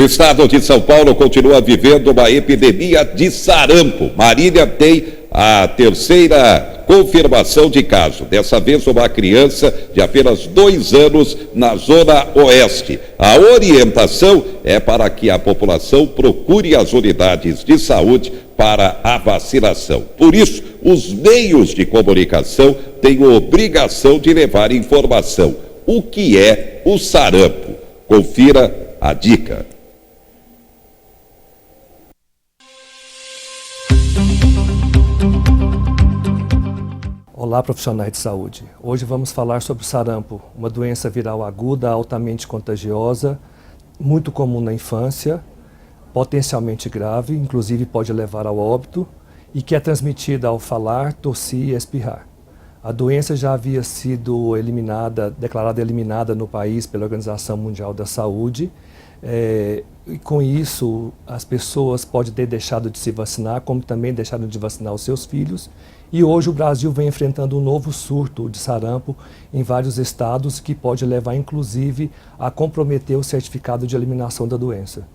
estado de São Paulo continua vivendo uma epidemia de sarampo. Marília tem a terceira confirmação de caso. Dessa vez, uma criança de apenas 2 anos na Zona Oeste. A orientação é para que a população procure as unidades de saúde para a vacinação. Por isso, os meios de comunicação têm obrigação de levar informação. O que é o sarampo? Confira a dica. Olá, profissionais de saúde. Hoje vamos falar sobre o sarampo, uma doença viral aguda, altamente contagiosa, muito comum na infância, potencialmente grave, inclusive pode levar ao óbito, e que é transmitida ao falar, tossir e espirrar. A doença já havia sido declarada eliminada no país pela Organização Mundial da Saúde, e com isso as pessoas podem ter deixado de se vacinar, como também deixaram de vacinar os seus filhos. E hoje o Brasil vem enfrentando um novo surto de sarampo em vários estados que pode levar inclusive a comprometer o certificado de eliminação da doença.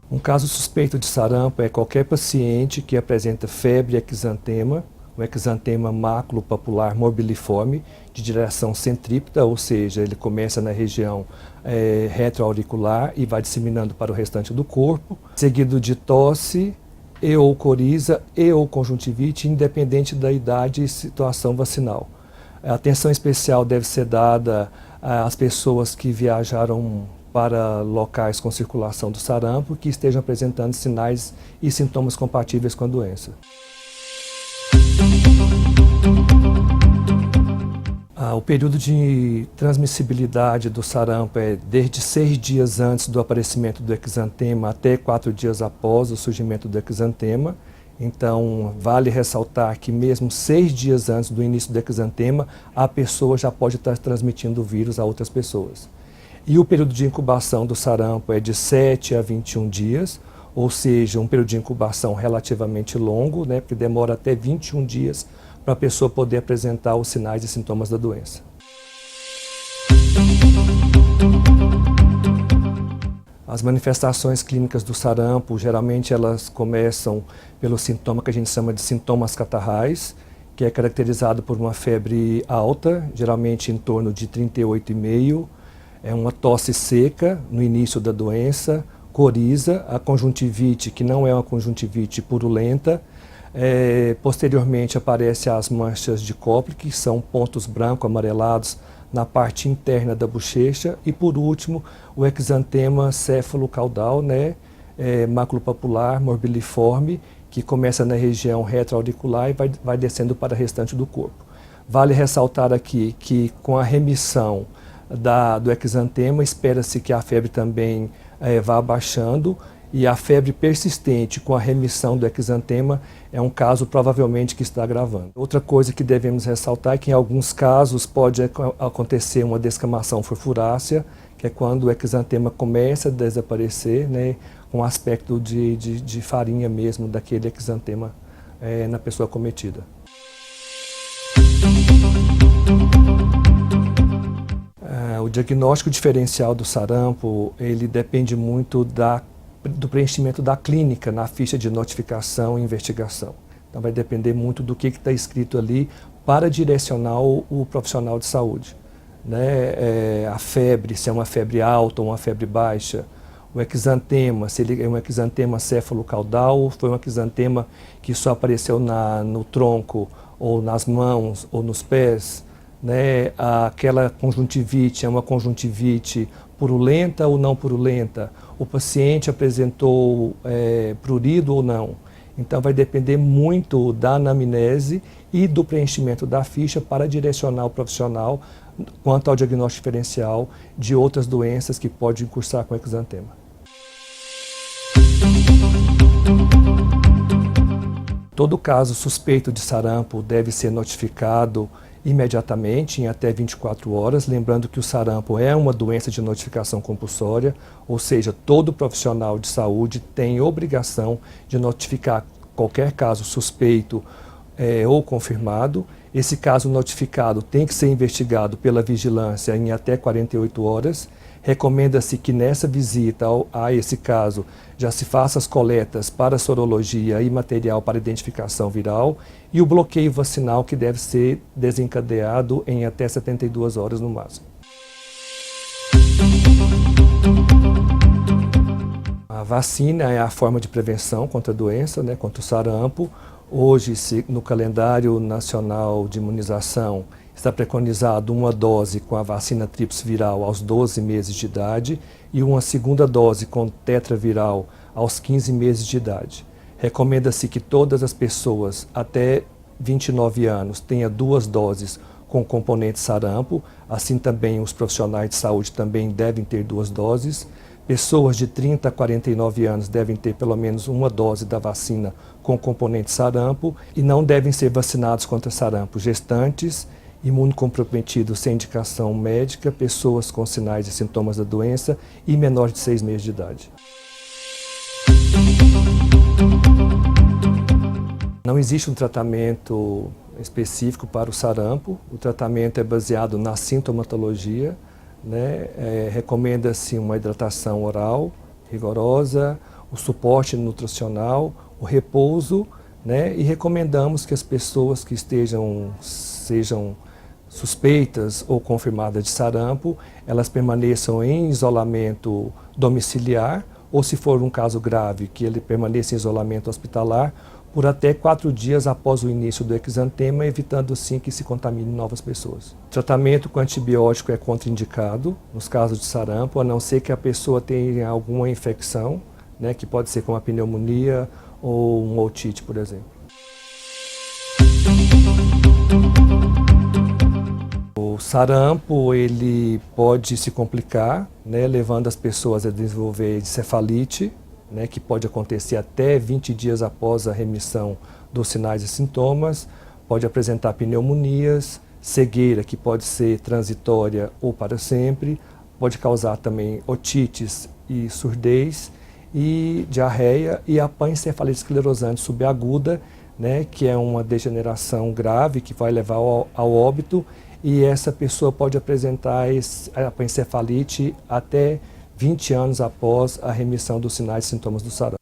Um caso suspeito de sarampo é qualquer paciente que apresenta febre e exantema, o exantema maculopapular morbiliforme, de direção centrípeta, ou seja, ele começa na região retroauricular e vai disseminando para o restante do corpo, seguido de tosse, e ou coriza, e ou conjuntivite, independente da idade e situação vacinal. A atenção especial deve ser dada às pessoas que viajaram para locais com circulação do sarampo, que estejam apresentando sinais e sintomas compatíveis com a doença. O período de transmissibilidade do sarampo é desde 6 dias antes do aparecimento do exantema até 4 dias após o surgimento do exantema. Então, vale ressaltar que mesmo 6 dias antes do início do exantema, a pessoa já pode estar transmitindo o vírus a outras pessoas. E o período de incubação do sarampo é de 7 a 21 dias, ou seja, um período de incubação relativamente longo, né, porque demora até 21 dias para a pessoa poder apresentar os sinais e sintomas da doença. As manifestações clínicas do sarampo, geralmente elas começam pelo sintoma que a gente chama de sintomas catarrais, que é caracterizado por uma febre alta, geralmente em torno de 38,5, é uma tosse seca no início da doença, coriza, a conjuntivite, que não é uma conjuntivite purulenta. Posteriormente aparecem as manchas de Koplik, que são pontos brancos amarelados na parte interna da bochecha, e por último o exantema céfalo-caudal, né, maculopapular morbiliforme, que começa na região retroauricular e vai descendo para o restante do corpo. Vale ressaltar aqui que com a remissão do exantema, espera-se que a febre também vá abaixando, e a febre persistente com a remissão do exantema é um caso provavelmente que está agravando. Outra coisa que devemos ressaltar é que em alguns casos pode acontecer uma descamação furfurácea, que é quando o exantema começa a desaparecer, né, com aspecto de farinha mesmo daquele exantema na pessoa acometida. O diagnóstico diferencial do sarampo, ele depende muito do preenchimento da clínica na ficha de notificação e investigação. Então vai depender muito do que está escrito ali para direcionar o profissional de saúde, né? A febre, se é uma febre alta ou uma febre baixa, o exantema, se ele é um exantema céfalo-caudal ou foi um exantema que só apareceu no tronco ou nas mãos ou nos pés, né? Aquela conjuntivite é uma conjuntivite purulenta ou não purulenta, o paciente apresentou prurido ou não. Então vai depender muito da anamnese e do preenchimento da ficha para direcionar o profissional quanto ao diagnóstico diferencial de outras doenças que podem cursar com exantema. Todo caso suspeito de sarampo deve ser notificado imediatamente, em até 24 horas, lembrando que o sarampo é uma doença de notificação compulsória, ou seja, todo profissional de saúde tem obrigação de notificar qualquer caso suspeito ou confirmado. Esse caso notificado tem que ser investigado pela vigilância em até 48 horas. Recomenda-se que nessa visita a esse caso já se faça as coletas para sorologia e material para identificação viral e o bloqueio vacinal que deve ser desencadeado em até 72 horas no máximo. A vacina é a forma de prevenção contra a doença, contra o sarampo. Hoje, no calendário nacional de imunização, está preconizado uma dose com a vacina tríplice viral aos 12 meses de idade e uma segunda dose com tetraviral aos 15 meses de idade. Recomenda-se que todas as pessoas até 29 anos tenham 2 doses com componente sarampo, assim também os profissionais de saúde também devem ter 2 doses. Pessoas de 30 a 49 anos devem ter pelo menos uma dose da vacina com componente sarampo e não devem ser vacinados contra sarampo gestantes, imunocomprometidos sem indicação médica, pessoas com sinais e sintomas da doença e menores de 6 meses de idade. Não existe um tratamento específico para o sarampo. O tratamento é baseado na sintomatologia. Recomenda-se uma hidratação oral rigorosa, o suporte nutricional, o repouso, e recomendamos que as pessoas que sejam suspeitas ou confirmadas de sarampo, elas permaneçam em isolamento domiciliar ou, se for um caso grave, que ele permaneça em isolamento hospitalar por até 4 dias após o início do exantema, evitando assim que se contamine novas pessoas. O tratamento com antibiótico é contraindicado nos casos de sarampo, a não ser que a pessoa tenha alguma infecção, que pode ser como a pneumonia ou uma otite, por exemplo. O sarampo ele pode se complicar, levando as pessoas a desenvolver encefalite, que pode acontecer até 20 dias após a remissão dos sinais e sintomas, pode apresentar pneumonias, cegueira que pode ser transitória ou para sempre, pode causar também otites e surdez, e diarreia e a pancefalite esclerosante subaguda, que é uma degeneração grave que vai levar ao óbito, e essa pessoa pode apresentar a pancefalite até 20 anos após a remissão dos sinais e sintomas do sarampo.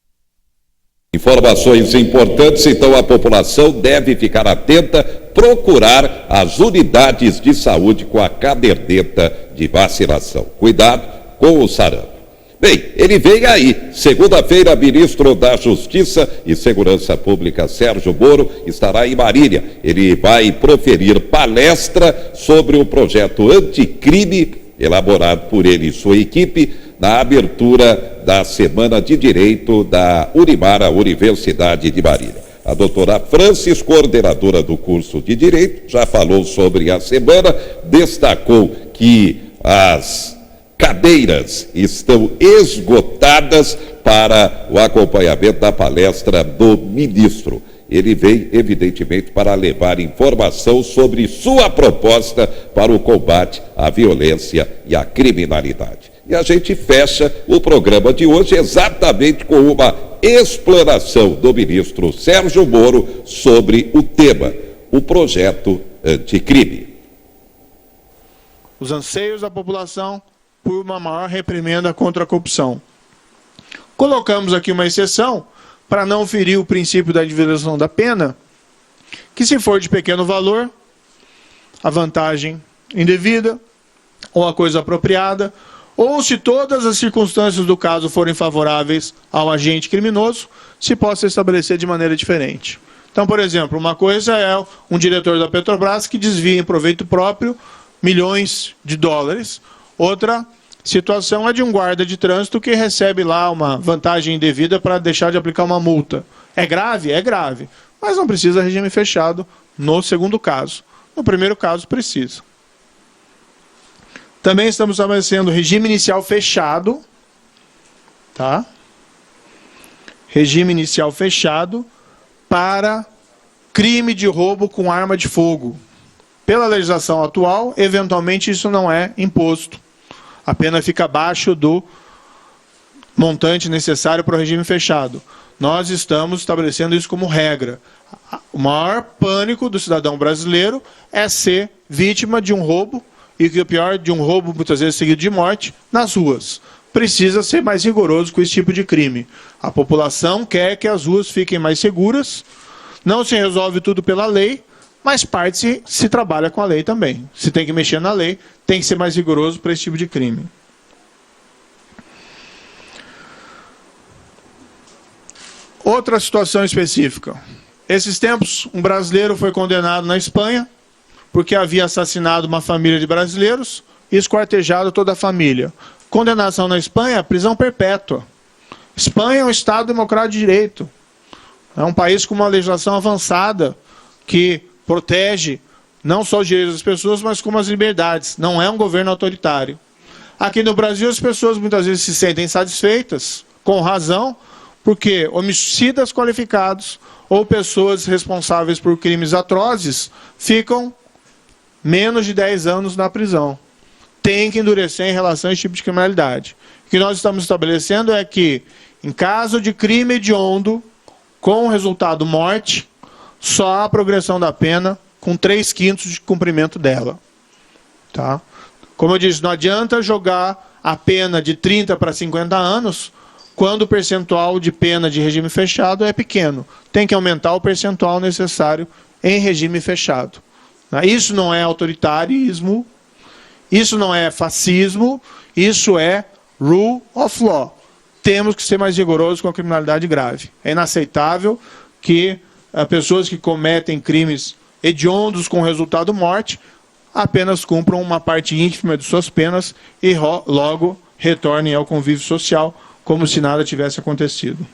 Informações importantes, então a população deve ficar atenta, procurar as unidades de saúde com a caderneta de vacinação. Cuidado com o sarampo. Bem, ele vem aí. Segunda-feira, ministro da Justiça e Segurança Pública, Sérgio Moro, estará em Marília. Ele vai proferir palestra sobre o projeto anticrime elaborado por ele e sua equipe na abertura da Semana de Direito da Unimar, a Universidade de Marília. A doutora Francis, coordenadora do curso de Direito, já falou sobre a semana, destacou que as cadeiras estão esgotadas para o acompanhamento da palestra do ministro. Ele vem, evidentemente, para levar informação sobre sua proposta para o combate à violência e à criminalidade. E a gente fecha o programa de hoje exatamente com uma explanação do ministro Sérgio Moro sobre o tema, o projeto anticrime. Os anseios da população por uma maior reprimenda contra a corrupção. Colocamos aqui uma exceção para não ferir o princípio da individualização da pena, que se for de pequeno valor, a vantagem indevida, ou a coisa apropriada, ou se todas as circunstâncias do caso forem favoráveis ao agente criminoso, se possa estabelecer de maneira diferente. Então, por exemplo, uma coisa é um diretor da Petrobras que desvia em proveito próprio milhões de dólares, outra situação é de um guarda de trânsito que recebe lá uma vantagem indevida para deixar de aplicar uma multa. É grave? É grave. Mas não precisa regime fechado no segundo caso. No primeiro caso, precisa. Também estamos estabelecendo regime inicial fechado. Tá? Regime inicial fechado para crime de roubo com arma de fogo. Pela legislação atual, eventualmente isso não é imposto. A pena fica abaixo do montante necessário para o regime fechado. nós estamos estabelecendo isso como regra. O maior pânico do cidadão brasileiro é ser vítima de um roubo, e que o pior, de um roubo muitas vezes seguido de morte, nas ruas. Precisa ser mais rigoroso com esse tipo de crime. A população quer que as ruas fiquem mais seguras, não se resolve tudo pela lei, mas parte se trabalha com a lei também. Se tem que mexer na lei, tem que ser mais rigoroso para esse tipo de crime. Outra situação específica. Esses tempos, um brasileiro foi condenado na Espanha porque havia assassinado uma família de brasileiros e esquartejado toda a família. Condenação na Espanha, prisão perpétua. Espanha é um Estado democrático de direito. É um país com uma legislação avançada que protege não só os direitos das pessoas, mas como as liberdades. Não é um governo autoritário. Aqui no Brasil, as pessoas muitas vezes se sentem satisfeitas, com razão, porque homicidas qualificados ou pessoas responsáveis por crimes atrozes ficam menos de 10 anos na prisão. Tem que endurecer em relação a esse tipo de criminalidade. O que nós estamos estabelecendo é que, em caso de crime hediondo, com resultado morte, só há progressão da pena com 3/5 de cumprimento dela. Tá? Como eu disse, não adianta jogar a pena de 30 para 50 anos quando o percentual de pena de regime fechado é pequeno. Tem que aumentar o percentual necessário em regime fechado. Isso não é autoritarismo, isso não é fascismo, isso é rule of law. Temos que ser mais rigorosos com a criminalidade grave. É inaceitável que pessoas que cometem crimes hediondos com resultado morte apenas cumpram uma parte ínfima de suas penas e logo retornem ao convívio social como se nada tivesse acontecido.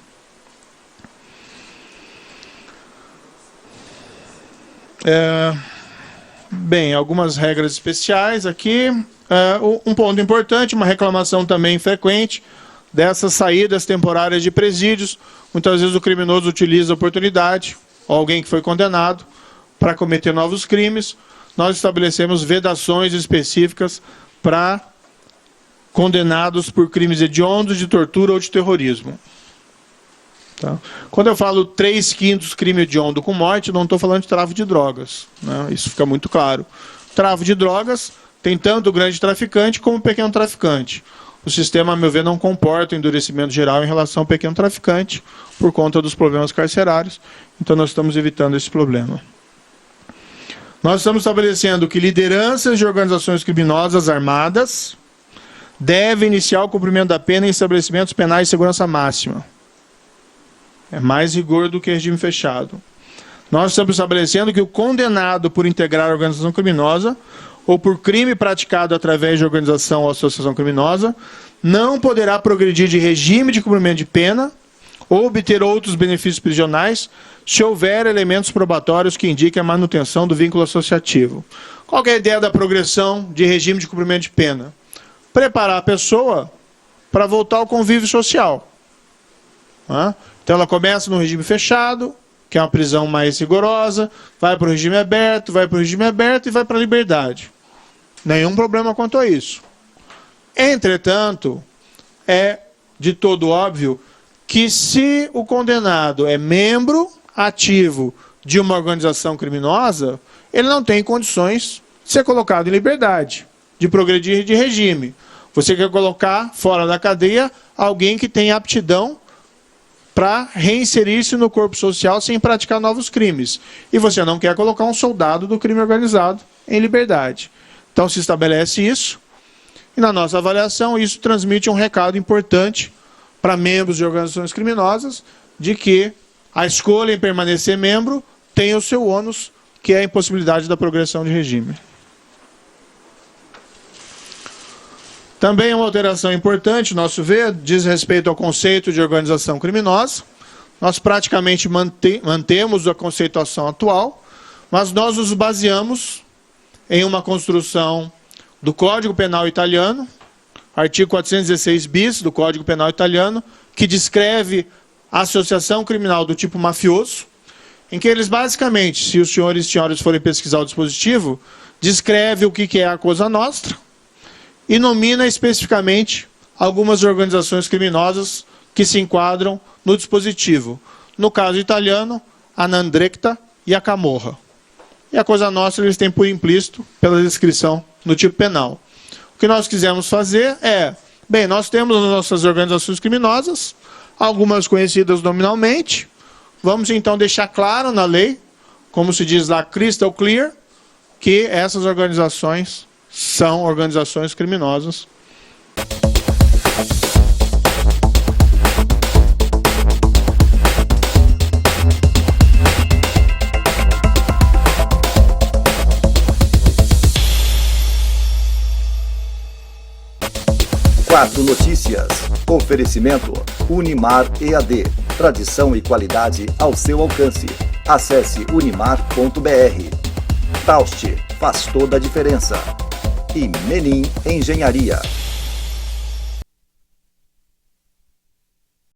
Bem, algumas regras especiais aqui. Um ponto importante, uma reclamação também frequente dessas saídas temporárias de presídios. Muitas vezes o criminoso utiliza a oportunidade, ou alguém que foi condenado, para cometer novos crimes. Nós estabelecemos vedações específicas para condenados por crimes hediondos, de tortura ou de terrorismo. Tá? Quando eu falo 3/5 crime hediondo com morte, não estou falando de tráfico de drogas. Né? Isso fica muito claro. Tráfico de drogas tem tanto o grande traficante como o pequeno traficante. O sistema, a meu ver, não comporta endurecimento geral em relação ao pequeno traficante por conta dos problemas carcerários. Então nós estamos evitando esse problema. Nós estamos estabelecendo que lideranças de organizações criminosas armadas devem iniciar o cumprimento da pena em estabelecimentos penais de segurança máxima. É mais rigor do que regime fechado. Nós estamos estabelecendo que o condenado por integrar a organização criminosa ou por crime praticado através de organização ou associação criminosa não poderá progredir de regime de cumprimento de pena ou obter outros benefícios prisionais se houver elementos probatórios que indiquem a manutenção do vínculo associativo. Qual que é a ideia da progressão de regime de cumprimento de pena? Preparar a pessoa para voltar ao convívio social. Então ela começa no regime fechado, que é uma prisão mais rigorosa, vai para o regime aberto, vai para o regime aberto e vai para a liberdade. Nenhum problema quanto a isso. Entretanto, é de todo óbvio que se o condenado é membro ativo de uma organização criminosa, ele não tem condições de ser colocado em liberdade, de progredir de regime. Você quer colocar fora da cadeia alguém que tem aptidão para reinserir-se no corpo social sem praticar novos crimes. E você não quer colocar um soldado do crime organizado em liberdade. Então se estabelece isso, e na nossa avaliação isso transmite um recado importante para membros de organizações criminosas, de que a escolha em permanecer membro tem o seu ônus, que é a impossibilidade da progressão de regime. Também uma alteração importante, nosso ver, diz respeito ao conceito de organização criminosa. Nós praticamente mantemos a conceituação atual, mas nós nos baseamos em uma construção do Código Penal italiano, artigo 416 bis do Código Penal italiano, que descreve a associação criminal do tipo mafioso, em que eles basicamente, se os senhores e senhoras forem pesquisar o dispositivo, descreve o que é a Cosa Nostra, e nomina especificamente algumas organizações criminosas que se enquadram no dispositivo. No caso italiano, a Nandrecta e a Camorra. E a Cosa Nostra eles têm por implícito pela descrição no tipo penal. O que nós quisemos fazer é, bem, nós temos as nossas organizações criminosas, algumas conhecidas nominalmente, vamos então deixar claro na lei, como se diz lá, crystal clear, que essas organizações são organizações criminosas. Quatro Notícias. Oferecimento Unimar EAD. Tradição e qualidade ao seu alcance. Acesse unimar.br. Taust, faz toda a diferença. E Menin Engenharia.